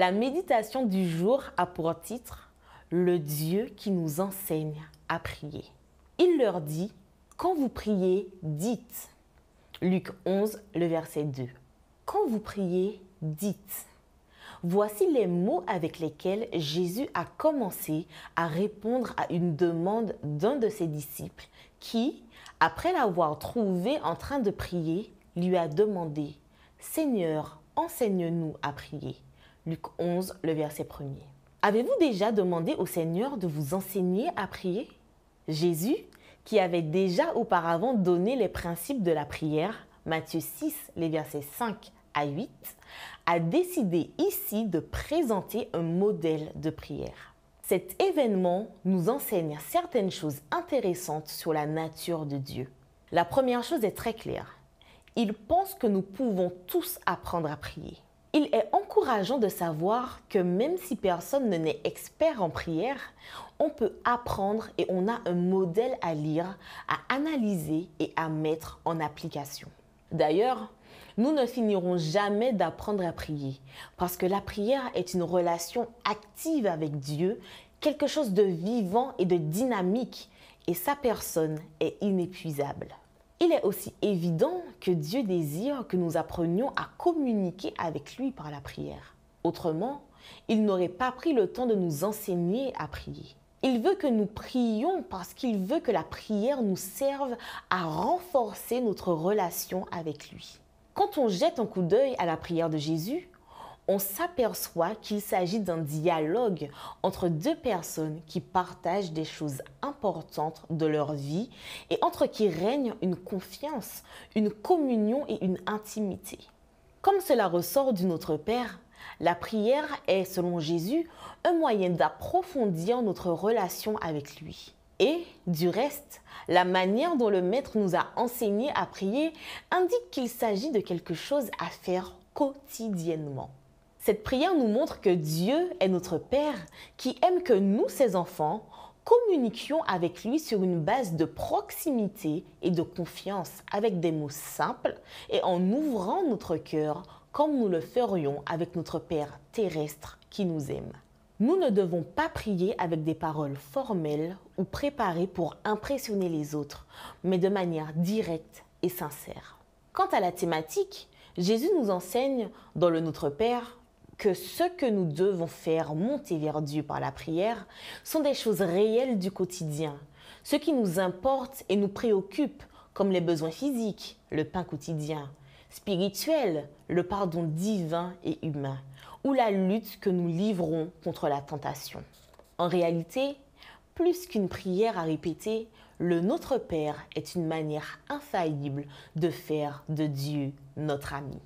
La méditation du jour a pour titre « Le Dieu qui nous enseigne à prier ». Il leur dit « Quand vous priez, dites ». Luc 11, le verset 2. Quand vous priez, dites. Voici les mots avec lesquels Jésus a commencé à répondre à une demande d'un de ses disciples qui, après l'avoir trouvé en train de prier, lui a demandé « Seigneur, enseigne-nous à prier ». Luc 11, le verset 1er. Avez-vous déjà demandé au Seigneur de vous enseigner à prier? Jésus, qui avait déjà auparavant donné les principes de la prière, Matthieu 6, les versets 5 à 8, a décidé ici de présenter un modèle de prière. Cet événement nous enseigne certaines choses intéressantes sur la nature de Dieu. La première chose est très claire. Il pense que nous pouvons tous apprendre à prier. Il est encourageant de savoir que même si personne n'est expert en prière, on peut apprendre et on a un modèle à lire, à analyser et à mettre en application. D'ailleurs, nous ne finirons jamais d'apprendre à prier parce que la prière est une relation active avec Dieu, quelque chose de vivant et de dynamique et sa personne est inépuisable. Il est aussi évident que Dieu désire que nous apprenions à communiquer avec lui par la prière. Autrement, il n'aurait pas pris le temps de nous enseigner à prier. Il veut que nous prions parce qu'il veut que la prière nous serve à renforcer notre relation avec lui. Quand on jette un coup d'œil à la prière de Jésus, on s'aperçoit qu'il s'agit d'un dialogue entre deux personnes qui partagent des choses importantes de leur vie et entre qui règne une confiance, une communion et une intimité. Comme cela ressort du Notre Père, la prière est, selon Jésus, un moyen d'approfondir notre relation avec lui. Et, du reste, la manière dont le Maître nous a enseigné à prier indique qu'il s'agit de quelque chose à faire quotidiennement. Cette prière nous montre que Dieu est notre Père qui aime que nous, ses enfants, communiquions avec lui sur une base de proximité et de confiance avec des mots simples et en ouvrant notre cœur comme nous le ferions avec notre Père terrestre qui nous aime. Nous ne devons pas prier avec des paroles formelles ou préparées pour impressionner les autres, mais de manière directe et sincère. Quant à la thématique, Jésus nous enseigne dans le Notre Père que ce que nous devons faire monter vers Dieu par la prière sont des choses réelles du quotidien, ce qui nous importe et nous préoccupe, comme les besoins physiques, le pain quotidien, spirituel, le pardon divin et humain, ou la lutte que nous livrons contre la tentation. En réalité, plus qu'une prière à répéter, le Notre Père est une manière infaillible de faire de Dieu notre ami.